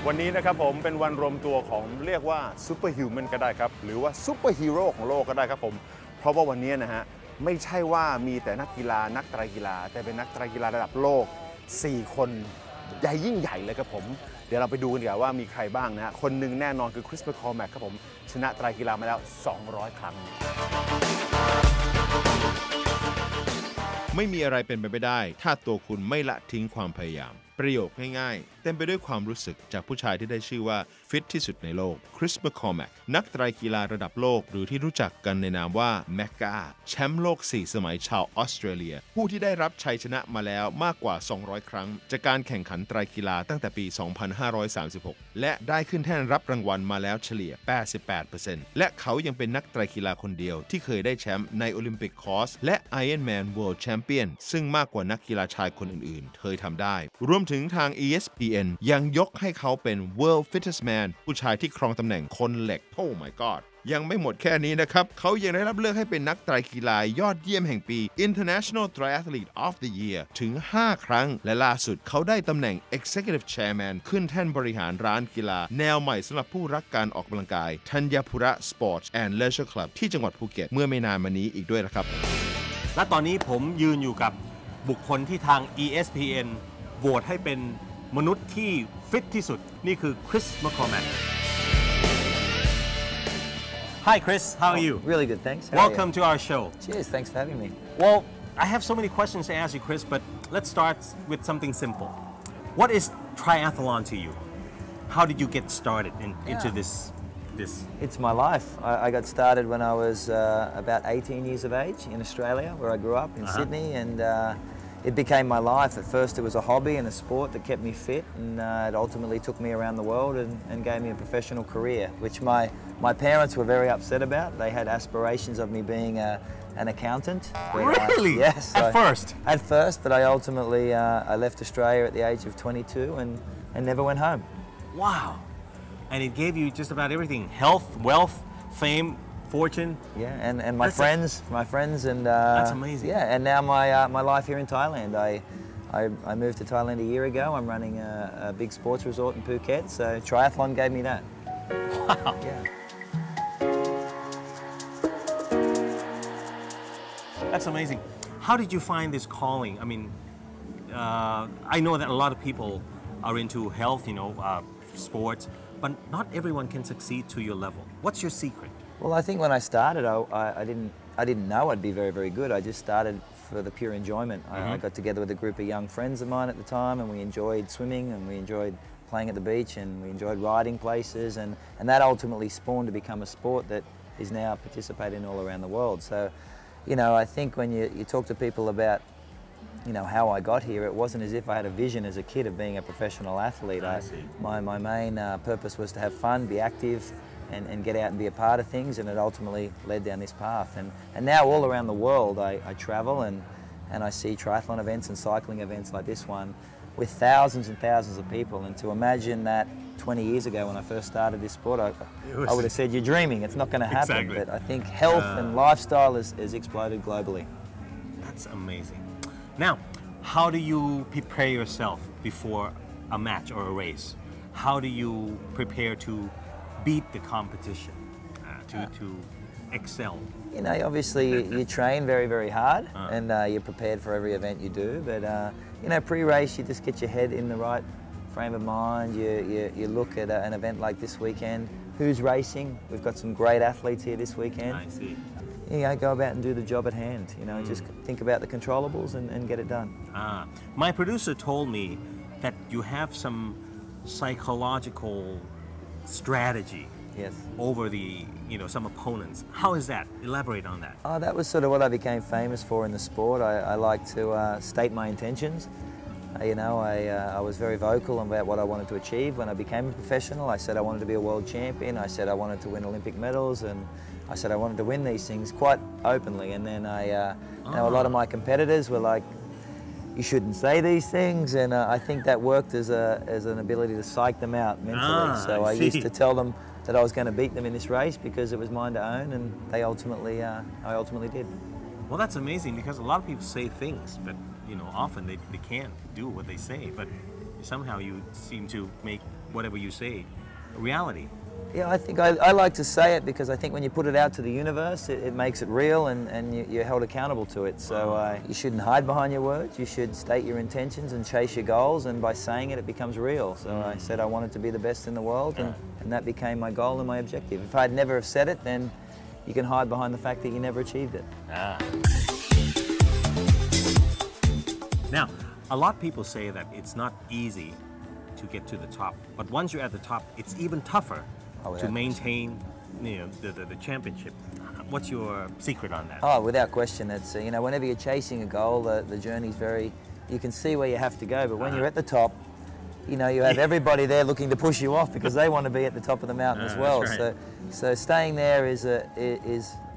วันนี้นะครับผมเป็นวันรวมตัวของเรียกว่าซูเปอร์ฮิวแมนก็ได้ครับหรือว่าซูเปอร์ฮีโร่ของโลกก็ได้ครับผมเพราะว่าวันนี้นะฮะไม่ใช่ว่ามีแต่นักกีฬานักไตรกีฬาแต่เป็นนักไตรกีฬาระดับโลก4 คนใหญ่ยิ่งใหญ่เลยครับผมเดี๋ยวเราไปดูกันดีกว่าว่ามีใครบ้างนะฮะคนหนึ่งแน่นอนคือคริส McCormack ครับผมชนะไตรกีฬามาแล้ว200 ครั้งไม่มีอะไรเป็นไปไม่ได้ถ้าตัวคุณไม่ละทิ้งความพยายามประโยคง่ายๆเต็มไปด้วยความรู้สึกจากผู้ชายที่ได้ชื่อว่าฟิตที่สุดในโลกคริส McCormack นักไตรกีฬาระดับโลกหรือที่รู้จักกันในนามว่า Macca แชมป์โลก4 สมัยชาวออสเตรเลียผู้ที่ได้รับชัยชนะมาแล้วมากกว่า200 ครั้งจากการแข่งขันไตรกีฬาตั้งแต่ปี 2536 และได้ขึ้นแท่นรับรางวัลมาแล้วเฉลี่ย 88% และเขายังเป็นนักไตรกีฬาคนเดียวที่เคยได้แชมป์ในโอลิมปิกคอร์สและ Ironman World Championship ซึ่งมากกว่านักกีฬาชายคนอื่นๆเคยทำได้รวมถึงทาง ESPN ยังยกให้เขาเป็น World Fittest Man ผู้ชายที่ครองตำแหน่งคนเหล็ก Oh my God ยังไม่หมดแค่นี้นะครับเขายังได้รับเลือกให้เป็นนักไตรกีฬายอดเยี่ยมแห่งปี International Triathlete of the Year ถึง 5 ครั้งและล่าสุดเขาได้ตำแหน่ง Executive Chairman ขึ้นแท่นบริหารร้านกีฬาแนวใหม่สำหรับผู้รักการออกกำลังกายธัญพุระ Sports and Leisure Club ที่จังหวัดภูเก็ตเมื่อไม่นานมานี้อีกด้วยนะครับและตอนนี้ผมยืนอยู่กับบุคคลที่ทาง ESPN โหวตให้เป็นมนุษย์ที่ฟิตที่สุดนี่คือคริส McCormack Hi Chris, how are you? Really good, thanks. Welcome to our show. Cheers, thanks for having me. Well, I have so many questions to ask you, Chris, but let's start with something simple. What is triathlon to you? How did you get started into this? It's my life. I got started when I was about 18 years of age in Australia, where I grew up in Sydney, and it became my life. At first it was a hobby and a sport that kept me fit, and it ultimately took me around the world and gave me a professional career, which my parents were very upset about. They had aspirations of me being an accountant. But, really? Yes. At first? At first, but I ultimately I left Australia at the age of 22 and never went home. Wow. And it gave you just about everything: health, wealth, fame, fortune. Yeah, and my friends, and that's amazing. Yeah, and now my life here in Thailand. I moved to Thailand a year ago. I'm running a big sports resort in Phuket, so triathlon gave me that. Wow. Yeah. That's amazing. How did you find this calling? I mean, I know that a lot of people are into health, sports, but not everyone can succeed to your level. What's your secret? Well, I think when I started, I didn't know I'd be very, very good. I just started for the pure enjoyment. I got together with a group of young friends of mine at the time, and we enjoyed swimming, and we enjoyed playing at the beach, and we enjoyed riding places, and that ultimately spawned to become a sport that is now participated in all around the world. So, I think when you talk to people about how I got here, it wasn't as if I had a vision as a kid of being a professional athlete. My main purpose was to have fun, be active, and get out and be a part of things, and it ultimately led down this path. And now all around the world I travel and I see triathlon events and cycling events like this one with thousands and thousands of people. And to imagine that 20 years ago when I first started this sport, I would have said, you're dreaming, it's not going to happen. Exactly. But I think health and lifestyle has exploded globally. That's amazing. Now, how do you prepare yourself before a match or a race? How do you prepare to beat the competition, to excel? Obviously you train very, very hard, and you're prepared for every event you do. But pre-race, you just get your head in the right frame of mind. You look at an event like this weekend. Who's racing? We've got some great athletes here this weekend. I see. Go about and do the job at hand. Just think about the controllables and get it done. My producer told me that you have some psychological strategy over the some opponents. How is that? Elaborate on that. That was sort of what I became famous for in the sport. I like to state my intentions. I was very vocal about what I wanted to achieve. When I became a professional, I said I wanted to be a world champion. I said I wanted to win Olympic medals, and I said I wanted to win these things quite openly. And then a lot of my competitors were like, you shouldn't say these things, and I think that worked as an ability to psych them out mentally. So I used to tell them that I was going to beat them in this race because it was mine to own, and I ultimately did. Well, that's amazing, because a lot of people say things, but often they can't do what they say. But somehow you seem to make whatever you say a reality. Yeah, I think I like to say it because I think when you put it out to the universe, it makes it real and you're held accountable to it. So you shouldn't hide behind your words. You should state your intentions and chase your goals, and by saying it, it becomes real. So I said I wanted to be the best in the world, and that became my goal and my objective. If I'd never have said it, then you can hide behind the fact that you never achieved it. Now, a lot of people say that it's not easy to get to the top, but once you're at the top, it's even tougher to maintain, the championship. What's your secret on that? Oh, without question, it's whenever you're chasing a goal, the journey's you can see where you have to go, but when you're at the top, you have everybody there looking to push you off because they want to be at the top of the mountain as well. Right. So staying there is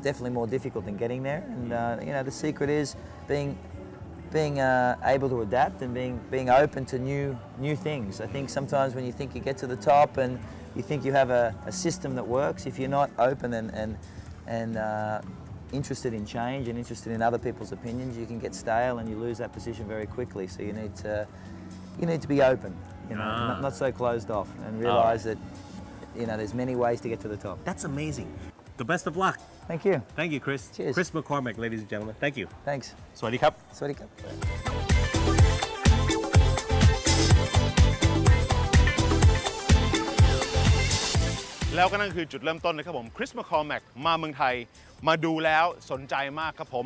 definitely more difficult than getting there, and the secret is being able to adapt and being open to new things. I think sometimes when you think you get to the top and you think you have a system that works, if you're not open and interested in change and interested in other people's opinions, you can get stale and you lose that position very quickly. So you need to be open, not so closed off, and realise that there's many ways to get to the top. That's amazing. The best of luck. Thank you. Thank you, Chris. Cheers. Chris McCormack, ladies and gentlemen. Thank you. Thanks. สวัสดีครับ สวัสดีครับ แล้วก็นั่นคือจุดเริ่มต้นนะครับผมคริส แมคคอร์แมกมาเมืองไทยมาดูแล้วสนใจมากครับผม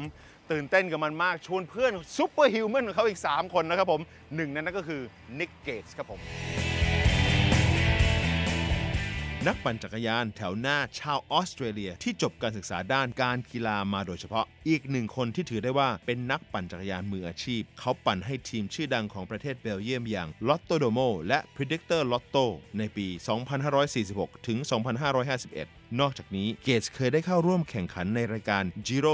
ตื่นเต้นกับมันมากชวนเพื่อนซูเปอร์ฮิวแมนของเขาอีก3คนนะครับผมหนึ่งในนั้นก็คือนิกเกตส์ครับผม นักปั่นจักรยานแถวหน้าชาวออสเตรเลียที่จบการศึกษาด้านการกีฬามาโดยเฉพาะอีกหนึ่งคนที่ถือได้ว่าเป็นนักปั่นจักรยานมืออาชีพเขาปั่นให้ทีมชื่อดังของประเทศเบลเยียมอย่าง Lotto-Domo และ Predictor-Lotto ในปี 2546 ถึง 2551 นอกจากนี้เกตส์เคยได้เข้าร่วมแข่งขันในรายการ Giro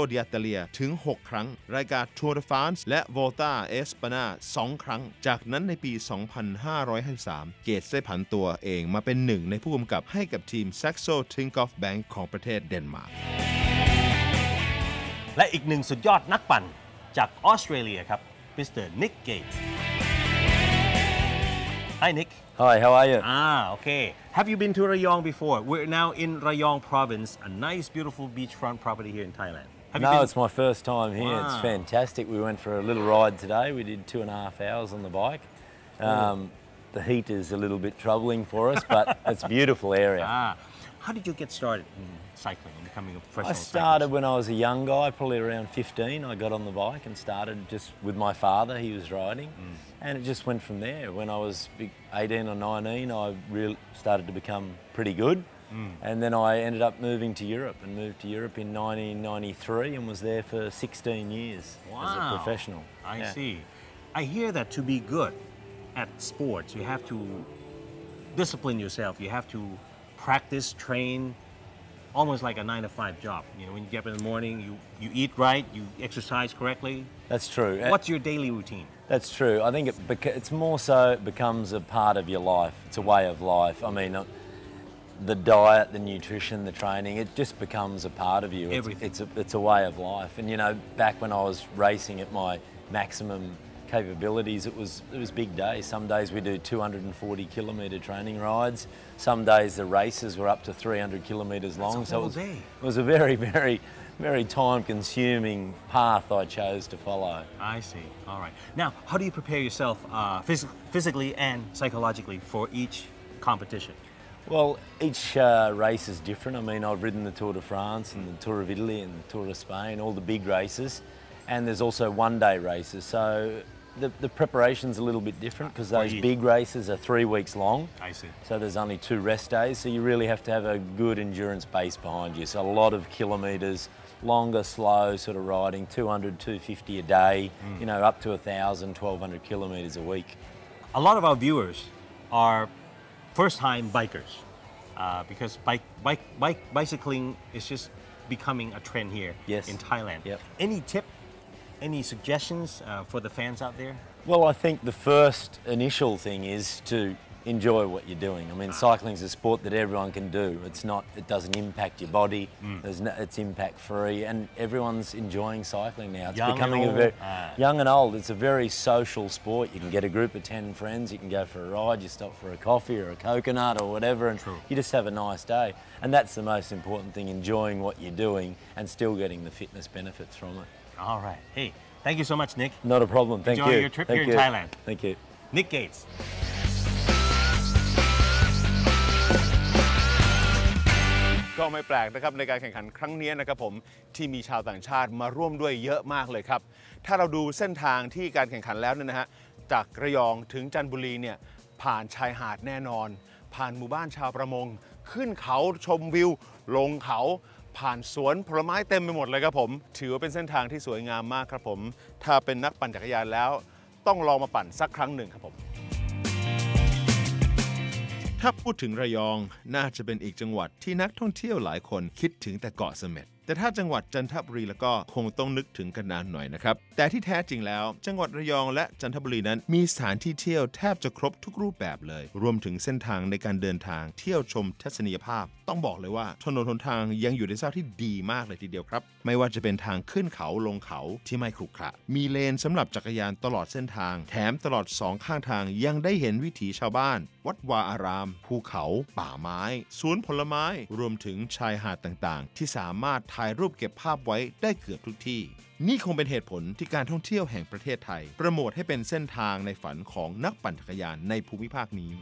ถึง 6 ครั้งรายการ Tour de France และ Vuelta Espana 2 ครั้งจากนั้นในปี 2553 เกตส์ได้ผันตัวเองมาเป็นหนึ่งในผู้กำกับให้กับทีม Saxo-Tinkoff Bank ของประเทศเดนมาร์กและอีกหนึ่งสุดยอดนักปั่นจากออสเตรเลียครับ Mr. Nick Gates. Hi, Nick. Hi, how are you? Okay. Have you been to Rayong before? We're now in Rayong province, a nice, beautiful beachfront property here in Thailand. No, it's my first time here. Wow. It's fantastic. We went for a little ride today. We did 2.5 hours on the bike. The heat is a little bit troubling for us, but it's a beautiful area. How did you get started in cycling and becoming a professional cyclist? I started when I was a young guy, probably around 15. I got on the bike and started just with my father. He was riding, and it just went from there. When I was 18 or 19, I really started to become pretty good. And then I ended up moving to Europe and moved to Europe in 1993 and was there for 16 years as a professional. I see. I hear that to be good at sports, you have to discipline yourself. You have to practice, train, almost like a 9-to-5 job. When you get up in the morning, you eat right, you exercise correctly. That's true. What's your daily routine? That's true. I think it's more so it becomes a part of your life. It's a way of life. I mean, the diet, the nutrition, the training, it just becomes a part of you. It's a way of life. And back when I was racing at my maximum capabilities, it was big days. Some days we do 240 kilometre training rides. Some days the races were up to 300 kilometres long. That's a whole day. It was a very, very, very time-consuming path I chose to follow. I see. All right. Now, how do you prepare yourself physically and psychologically for each competition? Well, each race is different. I mean, I've ridden the Tour de France and the Tour of Italy and the Tour of Spain, all the big races. And there's also one-day races. So the preparation's a little bit different because those big races are 3 weeks long. I see. So there's only 2 rest days. So you really have to have a good endurance base behind you. So a lot of kilometres, longer, slow sort of riding, 200, 250 a day, up to 1,000, 1,200 kilometres a week. A lot of our viewers are first-time bikers because bicycling is just becoming a trend here in Thailand. Yep. Any tip? Any suggestions for the fans out there? Well, I think the first initial thing is to enjoy what you're doing. I mean, cycling is a sport that everyone can do. It doesn't impact your body. It's impact free, and everyone's enjoying cycling now. It's becoming young and old. It's a very social sport. You can get a group of 10 friends. You can go for a ride. You stop for a coffee or a coconut or whatever, and you just have a nice day. And that's the most important thing: enjoying what you're doing and still getting the fitness benefits from it. All right. Hey, thank you so much, Nick. Not a problem. Thank you. Enjoy your trip here in Thailand. Thank you. Nick Gates. ก็ไม่แปลกนะครับในการแข่งขันครั้งนี้นะครับผมที่มีชาวต่างชาติมาร่วมด้วยเยอะมากเลยครับถ้าเราดูเส้นทางที่การแข่งขันแล้วเนี่ยนะฮะจากระยองถึงจันทบุรีเนี่ยผ่านชายหาดแน่นอนผ่านหมู่บ้านชาวประมงขึ้นเขาชมวิวลงเขาผ่านสวนผลไม้เต็มไปหมดเลยครับผมถือว่าเป็นเส้นทางที่สวยงามมากครับผมถ้าเป็นนักปั่นจักรยานแล้วต้องลองมาปั่นสักครั้งหนึ่งครับผมถ้าพูดถึงระยองน่าจะเป็นอีกจังหวัดที่นักท่องเที่ยวหลายคนคิดถึงแต่เกาะเสม็ดแต่ถ้าจังหวัดจันทบุรีแล้วก็คงต้องนึกถึงกันนานหน่อยนะครับแต่ที่แท้จริงแล้วจังหวัดระยองและจันทบุรีนั้นมีสถานที่เที่ยวแทบจะครบทุกรูปแบบเลยรวมถึงเส้นทางในการเดินทางเที่ยวชมทัศนียภาพต้องบอกเลยว่าถนนหนทางยังอยู่ในสภาพที่ดีมากเลยทีเดียวครับไม่ว่าจะเป็นทางขึ้นเขาลงเขาที่ไม่ขรุขระมีเลนสำหรับจักรยานตลอดเส้นทางแถมตลอด2ข้างทางยังได้เห็นวิถีชาวบ้านวัดวาอารามภูเขาป่าไม้สวนผลไม้รวมถึงชายหาดต่างๆที่สามารถถ่ายรูปเก็บภาพไว้ได้เกือบทุกที่นี่คงเป็นเหตุผลที่การท่องเที่ยวแห่งประเทศไทยโปรโมทให้เป็นเส้นทางในฝันของนักปั่นจักรยานในภูมิภาคนี้